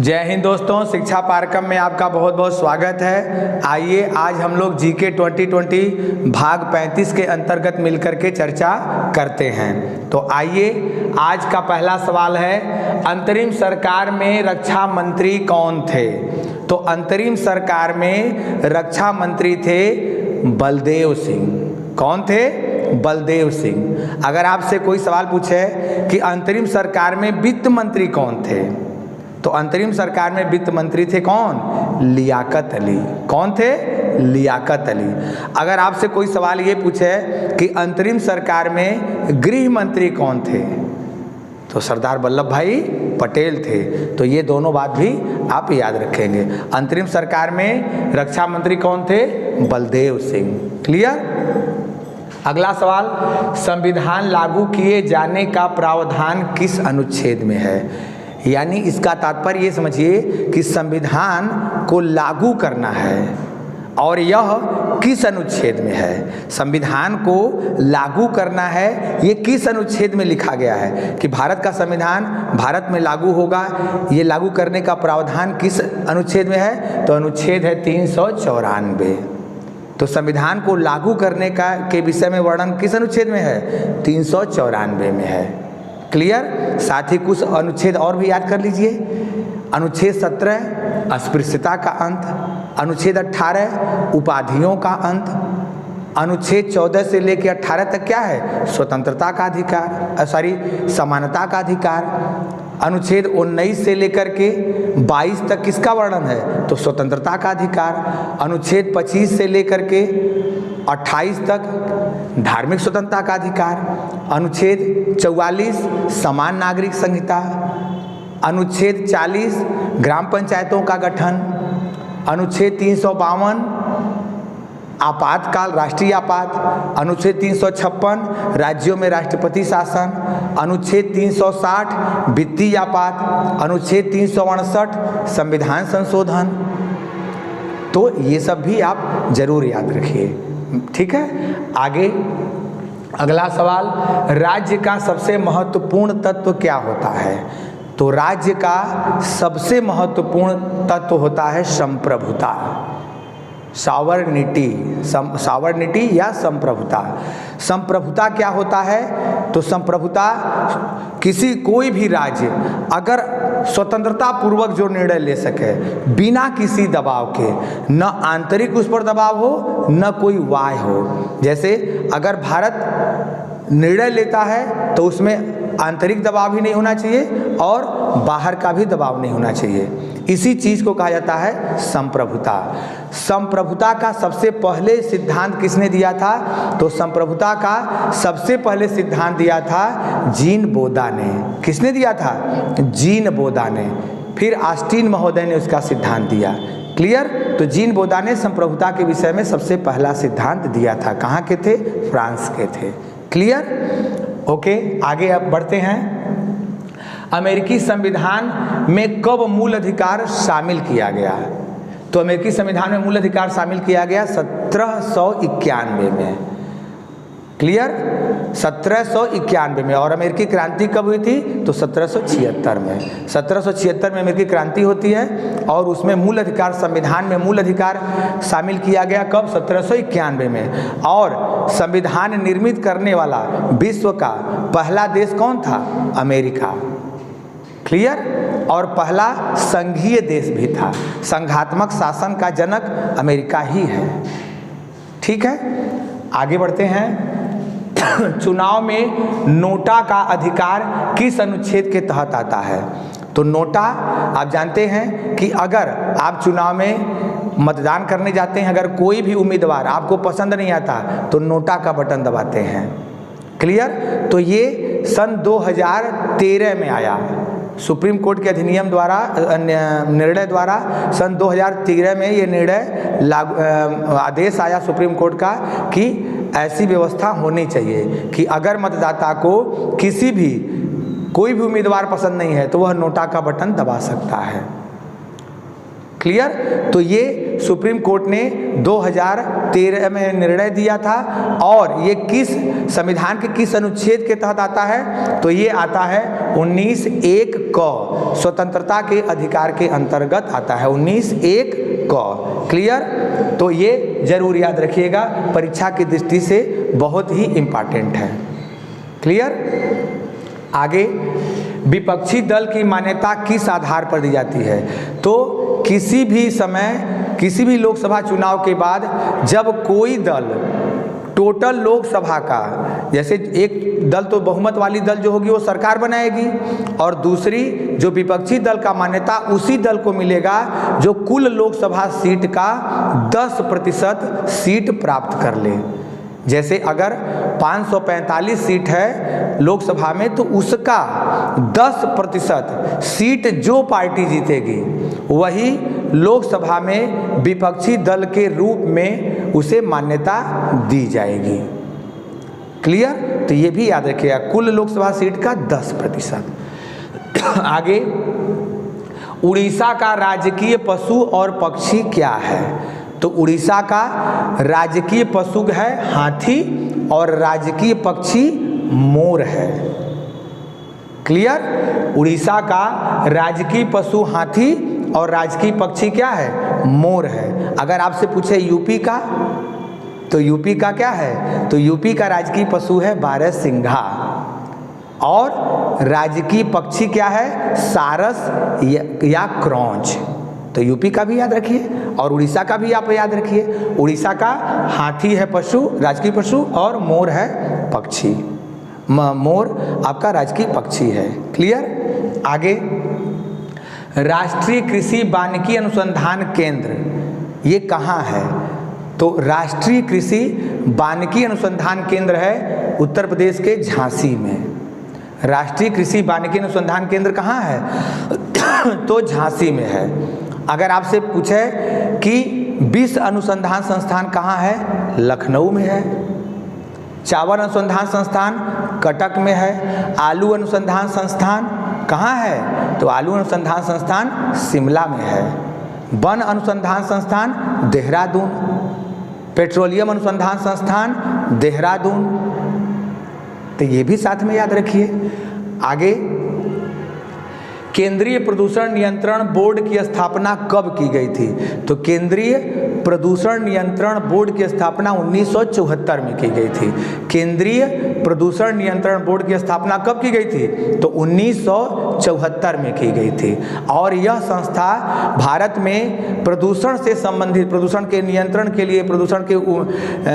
जय हिंद दोस्तों, शिक्षा पारकम में आपका बहुत बहुत स्वागत है। आइए आज हम लोग जीके 2020 भाग 35 के अंतर्गत मिलकर के चर्चा करते हैं। तो आइए आज का पहला सवाल है, अंतरिम सरकार में रक्षा मंत्री कौन थे? तो अंतरिम सरकार में रक्षा मंत्री थे बलदेव सिंह। कौन थे? बलदेव सिंह। अगर आपसे कोई सवाल पूछे कि अंतरिम सरकार में वित्त मंत्री कौन थे, तो अंतरिम सरकार में वित्त मंत्री थे कौन? लियाकत अली। कौन थे? लियाकत अली। अगर आपसे कोई सवाल ये पूछे कि अंतरिम सरकार में गृह मंत्री कौन थे, तो सरदार वल्लभ भाई पटेल थे। तो ये दोनों बात भी आप याद रखेंगे। अंतरिम सरकार में रक्षा मंत्री कौन थे? बलदेव सिंह। क्लियर? अगला सवाल, संविधान लागू किए जाने का प्रावधान किस अनुच्छेद में है? यानी इसका तात्पर्य ये समझिए कि संविधान को लागू करना है और यह किस अनुच्छेद में है। संविधान को लागू करना है, ये किस अनुच्छेद में लिखा गया है कि भारत का संविधान भारत में लागू होगा। ये लागू करने का प्रावधान किस अनुच्छेद में है? तो अनुच्छेद है 394। तो संविधान को लागू करने का के विषय में वर्णन किस अनुच्छेद में है? 394 में है। क्लियर? साथ ही कुछ अनुच्छेद और भी याद कर लीजिए। अनुच्छेद 17 अस्पृश्यता का अंत, अनुच्छेद 18 उपाधियों का अंत, अनुच्छेद 14 से लेकर 18 तक क्या है? स्वतंत्रता का अधिकार, समानता का अधिकार। अनुच्छेद 19 से लेकर के 22 तक किसका वर्णन है? तो स्वतंत्रता का अधिकार। अनुच्छेद 25 से लेकर के 28 तक धार्मिक स्वतंत्रता का अधिकार। अनुच्छेद 44 समान नागरिक संहिता। अनुच्छेद 40 ग्राम पंचायतों का गठन। अनुच्छेद 352 आपातकाल, राष्ट्रीय आपात। अनुच्छेद 356 राज्यों में राष्ट्रपति शासन। अनुच्छेद 360 वित्तीय आपात। अनुच्छेद 359 संविधान संशोधन। तो ये सब भी आप जरूर याद रखिए। ठीक है, आगे अगला सवाल, राज्य का सबसे महत्वपूर्ण तत्व क्या होता है? तो राज्य का सबसे महत्वपूर्ण तत्व होता है संप्रभुता, सावर्निटी या संप्रभुता। संप्रभुता क्या होता है? तो संप्रभुता कोई भी राज्य अगर स्वतंत्रता पूर्वक जो निर्णय ले सके बिना किसी दबाव के, न आंतरिक उस पर दबाव हो न कोई बाह्य हो। जैसे अगर भारत निर्णय लेता है तो उसमें आंतरिक दबाव भी नहीं होना चाहिए और बाहर का भी दबाव नहीं होना चाहिए। इसी चीज को कहा जाता है संप्रभुता। संप्रभुता का सबसे पहले सिद्धांत किसने दिया था? तो संप्रभुता का सबसे पहले सिद्धांत दिया था जीन बोदा ने। किसने दिया था? जीन बोदा ने। फिर ऑस्टिन महोदय ने उसका सिद्धांत दिया। क्लियर? तो जीन बोदा ने संप्रभुता के विषय में सबसे पहला सिद्धांत दिया था। कहाँ के थे? फ्रांस के थे। क्लियर? ओके, आगे अब बढ़ते हैं। अमेरिकी संविधान में कब मूल अधिकार शामिल किया गया? तो अमेरिकी संविधान में मूल अधिकार शामिल किया गया 1791 में। क्लियर? 1791 में। और अमेरिकी क्रांति कब हुई थी? तो 1776 में। 1776 में अमेरिकी क्रांति होती है और उसमें मूल अधिकार, संविधान में मूल अधिकार शामिल किया गया कब? 1791 में। और संविधान निर्मित करने वाला विश्व का पहला देश कौन था? अमेरिका। क्लियर? और पहला संघीय देश भी था। संघात्मक शासन का जनक अमेरिका ही है। ठीक है, आगे बढ़ते हैं। चुनाव में नोटा का अधिकार किस अनुच्छेद के तहत आता है? तो नोटा, आप जानते हैं कि अगर आप चुनाव में मतदान करने जाते हैं, अगर कोई भी उम्मीदवार आपको पसंद नहीं आता तो नोटा का बटन दबाते हैं। क्लियर? तो ये सन 2013 में आया, सुप्रीम कोर्ट के अधिनियम द्वारा, निर्णय द्वारा सन 2013 में ये निर्णय आदेश आया सुप्रीम कोर्ट का कि ऐसी व्यवस्था होनी चाहिए कि अगर मतदाता को कोई भी उम्मीदवार पसंद नहीं है तो वह नोटा का बटन दबा सकता है। क्लियर? तो ये सुप्रीम कोर्ट ने 2013 में निर्णय दिया था। और ये किस संविधान के किस अनुच्छेद के तहत आता है? तो ये आता है 19(1) क, स्वतंत्रता के अधिकार के अंतर्गत आता है 19(1) क। क्लियर? तो ये जरूर याद रखिएगा, परीक्षा की दृष्टि से बहुत ही इंपॉर्टेंट है। क्लियर? आगे, विपक्षी दल की मान्यता किस आधार पर दी जाती है? तो किसी भी समय, किसी भी लोकसभा चुनाव के बाद जब कोई दल टोटल लोकसभा का, जैसे एक दल तो बहुमत वाली दल जो होगी वो सरकार बनाएगी, और दूसरी जो विपक्षी दल का मान्यता उसी दल को मिलेगा जो कुल लोकसभा सीट का 10% सीट प्राप्त कर ले। जैसे अगर 545 सीट है लोकसभा में, तो उसका 10% सीट जो पार्टी जीतेगी वही लोकसभा में विपक्षी दल के रूप में उसे मान्यता दी जाएगी। क्लियर? तो ये भी याद रखिएगा, कुल लोकसभा सीट का 10%। आगे, उड़ीसा का राजकीय पशु और पक्षी क्या है? तो उड़ीसा का राजकीय पशु है हाथी और राजकीय पक्षी मोर है। क्लियर? उड़ीसा का राजकीय पशु हाथी और राजकीय पक्षी क्या है? मोर है। अगर आपसे पूछे यूपी का, तो यूपी का क्या है? तो यूपी का राजकीय पशु है बारहसिंघा, और राजकीय पक्षी क्या है? सारस या क्रौंच। तो यूपी का भी याद रखिए और उड़ीसा का भी आप याद रखिए। उड़ीसा का हाथी है पशु, राजकीय पशु, और मोर है पक्षी। मोर आपका राजकीय पक्षी है। क्लियर? आगे, राष्ट्रीय कृषि वानिकी अनुसंधान केंद्र ये कहाँ है? तो राष्ट्रीय कृषि वानिकी अनुसंधान केंद्र है उत्तर प्रदेश के झांसी में। राष्ट्रीय कृषि वानिकी अनुसंधान केंद्र कहाँ है? तो झांसी में है। अगर आपसे पूछे कि विश्व अनुसंधान संस्थान कहाँ है? लखनऊ में है। चावल अनुसंधान संस्थान कटक में है। आलू अनुसंधान संस्थान कहाँ है? तो आलू अनुसंधान संस्थान शिमला में है। वन अनुसंधान संस्थान देहरादून। पेट्रोलियम अनुसंधान संस्थान देहरादून। तो ये भी साथ में याद रखिए। आगे, केंद्रीय प्रदूषण नियंत्रण बोर्ड की स्थापना कब की गई थी? तो केंद्रीय प्रदूषण नियंत्रण बोर्ड की स्थापना 1974 में की गई थी। केंद्रीय प्रदूषण नियंत्रण बोर्ड की स्थापना कब की गई थी? तो 1974 में की गई थी। और यह संस्था भारत में प्रदूषण से संबंधित, प्रदूषण के नियंत्रण के लिए, प्रदूषण के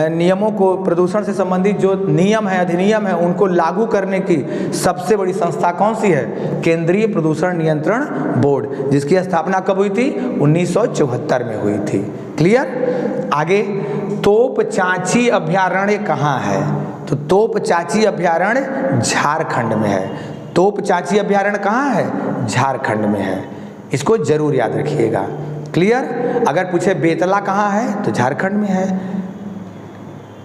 नियमों को, प्रदूषण से संबंधित जो नियम है, अधिनियम है, उनको लागू करने की सबसे बड़ी संस्था कौन सी है? केंद्रीय प्रदूषण नियंत्रण बोर्ड, जिसकी स्थापना कब हुई थी? 1974 में हुई थी। क्लियर? आगे, तोपचांची अभयारण्य कहाँ है? तो तोपचांची अभयारण्य झारखंड में है। तोपचांची अभयारण्य कहाँ है? झारखंड में है। इसको जरूर याद रखिएगा। क्लियर? अगर पूछे बेतला कहाँ है? तो झारखंड में है।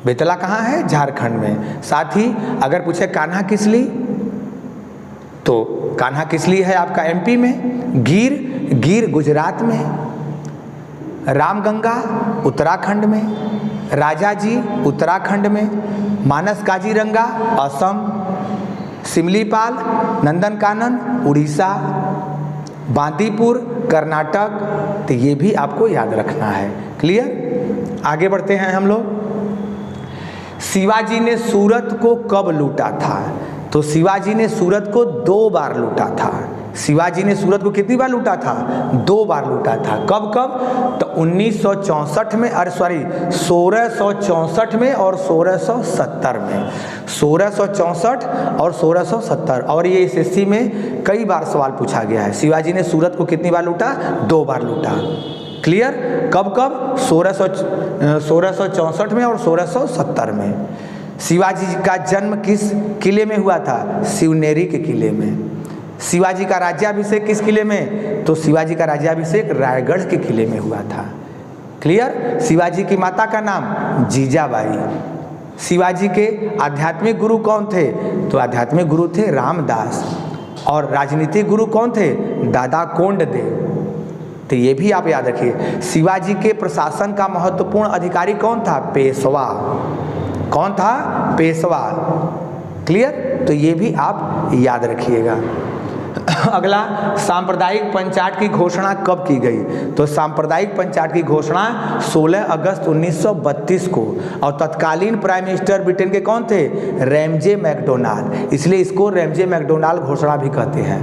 बेतला कहाँ है? झारखंड में। साथ ही अगर पूछे कान्हा किसली, तो कान्हा किसली है आपका एमपी में। गिर गुजरात में। रामगंगा उत्तराखंड में। राजाजी उत्तराखंड में। मानस काजीरंगा असम। सिमलीपाल नंदनकानन उड़ीसा। बांदीपुर कर्नाटक। तो ये भी आपको याद रखना है। क्लियर? आगे बढ़ते हैं हम लोग। शिवाजी ने सूरत को कब लूटा था? तो शिवाजी ने सूरत को 2 बार लूटा था। शिवाजी ने सूरत को कितनी बार लूटा था? 2 बार लूटा था। कब कब? तो 1964 में, 1664 में और 1670 में। 1664 और 1670। और ये SSC में कई बार सवाल पूछा गया है। शिवाजी ने सूरत को कितनी बार लूटा? 2 बार लूटा। क्लियर? कब कब? 1664 में और 1670 में। शिवाजी का जन्म किस किले में हुआ था? शिवनेरी के किले में। शिवाजी का राज्याभिषेक किस किले में? तो शिवाजी का राज्याभिषेक रायगढ़ के किले में हुआ था। क्लियर? शिवाजी की माता का नाम जीजाबाई। शिवाजी के आध्यात्मिक गुरु कौन थे? तो आध्यात्मिक गुरु थे रामदास। और राजनीतिक गुरु कौन थे? दादा कोंडदेव। तो ये भी आप याद रखिए। शिवाजी के प्रशासन का महत्वपूर्ण अधिकारी कौन था? पेशवा। कौन था? पेशवा। क्लियर? तो ये भी आप याद रखिएगा। अगला, सांप्रदायिक पंचायत की घोषणा कब की गई? तो सांप्रदायिक पंचायत की घोषणा 16 अगस्त 1932 को, और तत्कालीन प्राइम मिनिस्टर ब्रिटेन के कौन थे? रैमजे मैकडोनाल्ड, इसलिए इसको रैमजे मैकडोनाल्ड घोषणा भी कहते हैं।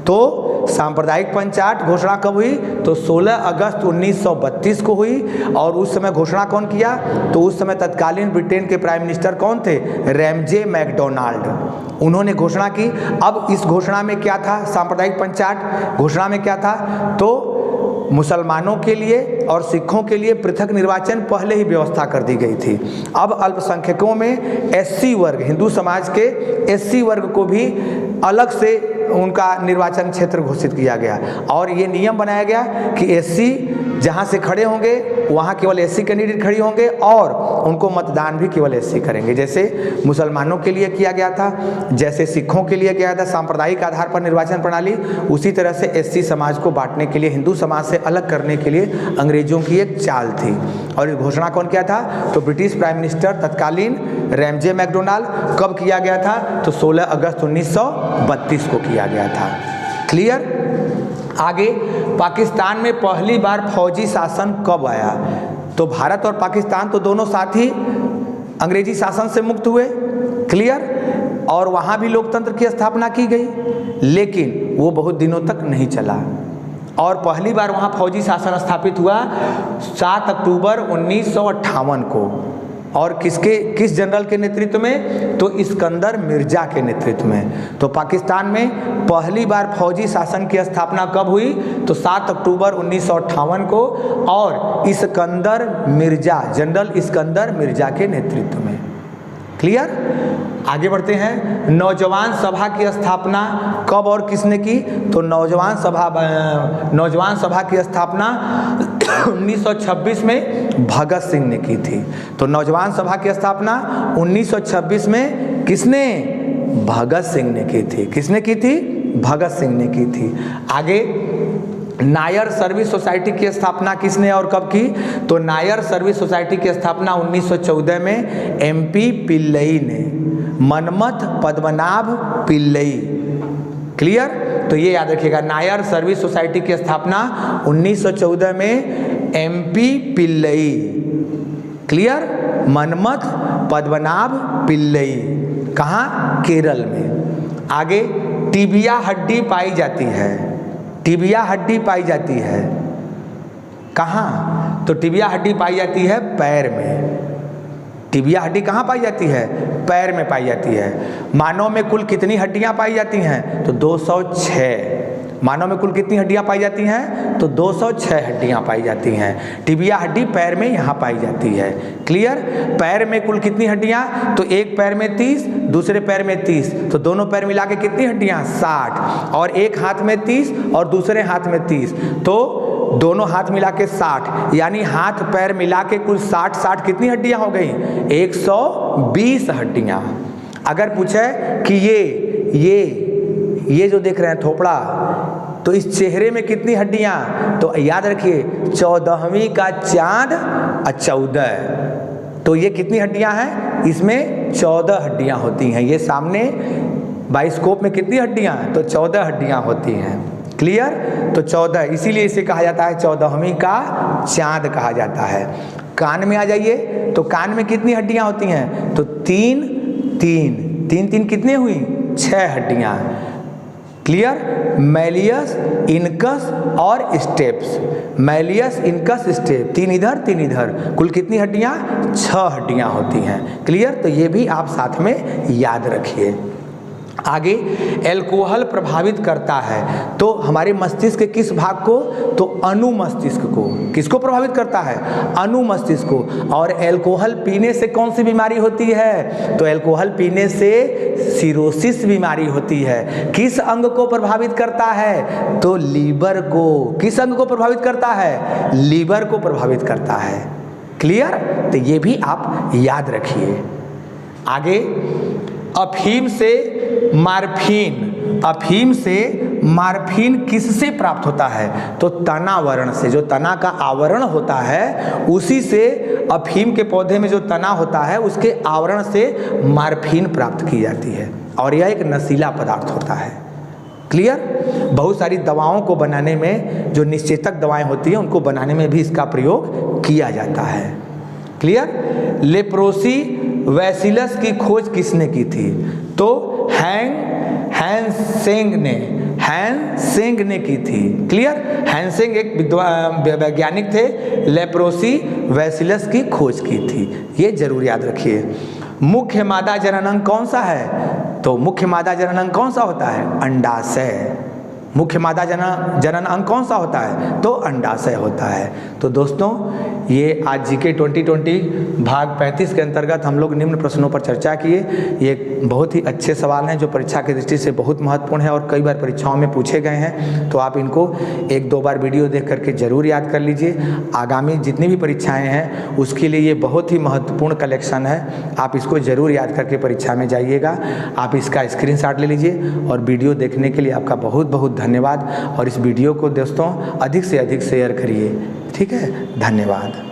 तो सांप्रदायिक पंचायत घोषणा कब हुई? तो 16 अगस्त 1932 को हुई। और उस समय घोषणा कौन किया? तो उस समय तत्कालीन ब्रिटेन के प्राइम मिनिस्टर कौन थे? रैमजे मैकडोनाल्ड, उन्होंने घोषणा की। अब इस घोषणा में क्या था? सांप्रदायिक पंचायत घोषणा में क्या था? तो मुसलमानों के लिए और सिखों के लिए पृथक निर्वाचन पहले ही व्यवस्था कर दी गई थी। अब अल्पसंख्यकों में एससी वर्ग, हिंदू समाज के एससी वर्ग को भी अलग से उनका निर्वाचन क्षेत्र घोषित किया गया, और ये नियम बनाया गया कि एससी जहाँ से खड़े होंगे वहाँ केवल एससी कैंडिडेट खड़ी होंगे, और उनको मतदान भी केवल एससी करेंगे। जैसे मुसलमानों के लिए किया गया था, जैसे सिखों के लिए किया था सांप्रदायिक आधार पर निर्वाचन प्रणाली, उसी तरह से एससी समाज को बांटने के लिए, हिंदू समाज से अलग करने के लिए अंग्रेजों की एक चाल थी। और ये घोषणा कौन किया था? तो ब्रिटिश प्राइम मिनिस्टर तत्कालीन रैमजे मैकडोनाल्ड। कब किया गया था? तो 16 अगस्त 1932 को किया गया था। क्लियर? आगे, पाकिस्तान में पहली बार फौजी शासन कब आया? तो भारत और पाकिस्तान तो दोनों साथ ही अंग्रेजी शासन से मुक्त हुए। क्लियर? और वहाँ भी लोकतंत्र की स्थापना की गई, लेकिन वो बहुत दिनों तक नहीं चला। और पहली बार वहाँ फौजी शासन स्थापित हुआ 7 अक्टूबर 1958 को। और किस जनरल के नेतृत्व में? तो इस्कंदर मिर्जा के नेतृत्व में। तो पाकिस्तान में पहली बार फौजी शासन की स्थापना कब हुई? तो 7 अक्टूबर 1958 को, और Iskander Mirza, general Iskander Mirza के नेतृत्व में। क्लियर? आगे बढ़ते हैं। नौजवान सभा की स्थापना कब और किसने की? तो नौजवान सभा की स्थापना 1926 में भगत सिंह ने की थी। तो नौजवान सभा की स्थापना 1926 में किसने? भगत सिंह ने की थी। किसने की थी? भगत सिंह ने की थी। आगे, नायर सर्विस सोसाइटी की स्थापना किसने और कब की? तो नायर सर्विस सोसाइटी की स्थापना 1914 में एमपी पिल्लई ने, मनमथ पद्मनाभ पिल्लई। क्लियर? तो ये याद रखिएगा, नायर सर्विस सोसाइटी की स्थापना 1914 में एमपी पिल्लई। क्लियर? मनमथ पद्मनाभ पिल्लई। कहाँ? केरल में। आगे, टिबिया हड्डी पाई जाती है। टिबिया हड्डी पाई जाती है कहाँ? तो टिबिया हड्डी पाई जाती है पैर में। टिबिया हड्डी कहाँ पाई जाती है? पैर में पाई जाती है। मानव में कुल कितनी हड्डियाँ पाई जाती हैं? तो 206। मानव में कुल कितनी हड्डियाँ पाई जाती हैं? तो 206 हड्डियाँ पाई जाती हैं। टिबिया हड्डी पैर में यहाँ पाई जाती है। क्लियर? पैर में कुल कितनी हड्डियाँ? तो एक पैर में 30, दूसरे पैर में 30, तो दोनों पैर मिला के कितनी हड्डियाँ? 60। और एक हाथ में 30 और दूसरे हाथ में 30, तो दोनों हाथ मिला के 60, यानी हाथ पैर मिला के कुल 60 कितनी हड्डियाँ हो गई? 120 हड्डियाँ। अगर पूछे कि ये जो देख रहे हैं थोपड़ा, तो इस चेहरे में कितनी हड्डियां? तो याद रखिए 14वीं का चांद 14। तो ये कितनी हड्डियां हैं? इसमें 14 हड्डियां होती हैं। ये सामने बाइस्कोप में कितनी हड्डियां? तो 14 हड्डियां होती हैं। क्लियर? तो 14, इसीलिए इसे कहा जाता है 14वीं का चांद कहा जाता है। कान में आ जाइए, तो कान में कितनी हड्डियां होती हैं? तो तीन कितने हुई? 6 हड्डियां। क्लियर? मैलियस, इनकस और स्टेप्स। मैलियस, इनकस, स्टेप, 3 इधर 3 इधर, कुल कितनी हड्डियां? 6 हड्डियां होती हैं। क्लियर? तो ये भी आप साथ में याद रखिए। आगे, एल्कोहल प्रभावित करता है तो हमारे मस्तिष्क के किस भाग को? तो अनुमस्तिष्क को। किसको प्रभावित करता है? अनुमस्तिष्क को। और एल्कोहल पीने से कौन सी बीमारी होती है? तो एल्कोहल पीने से सिरोसिस बीमारी होती है। किस अंग को प्रभावित करता है? तो लीवर को। किस अंग को प्रभावित करता है? लीवर को प्रभावित करता है। क्लियर? तो ये भी आप याद रखिए। आगे, अफीम से मार्फिन किससे प्राप्त होता है? तो तनावरण से। जो तना का आवरण होता है उसी से, अफीम के पौधे में जो तना होता है उसके आवरण से मार्फिन प्राप्त की जाती है और यह एक नशीला पदार्थ होता है। क्लियर? बहुत सारी दवाओं को बनाने में, जो निश्चेतक दवाएं होती हैं उनको बनाने में भी इसका प्रयोग किया जाता है। क्लियर? लेप्रोसी वैसिलस की खोज किसने की थी? तो हैंसेंग ने की थी। क्लियर? हैंसेंग एक वैज्ञानिक थे, लेप्रोसी वैसिलस की खोज की थी। ये जरूर याद रखिए। मुख्य मादा जनन अंग कौन सा है? तो मुख्य मादा जनन अंग कौन सा होता है? अंडाशय। मुख्य मादा जनन अंग कौन सा होता है? तो अंडाशय होता है। तो दोस्तों, ये आज जीके 2020 भाग 35 के अंतर्गत हम लोग निम्न प्रश्नों पर चर्चा किए। ये बहुत ही अच्छे सवाल हैं जो परीक्षा की दृष्टि से बहुत महत्वपूर्ण है और कई बार परीक्षाओं में पूछे गए हैं। तो आप इनको 1-2 बार वीडियो देख करके ज़रूर याद कर लीजिए। आगामी जितनी भी परीक्षाएँ हैं उसके लिए ये बहुत ही महत्वपूर्ण कलेक्शन है। आप इसको ज़रूर याद करके परीक्षा में जाइएगा। आप इसका स्क्रीनशॉट ले लीजिए और वीडियो देखने के लिए आपका बहुत बहुत धन्यवाद। और इस वीडियो को दोस्तों अधिक से अधिक शेयर करिए। ठीक है? धन्यवाद।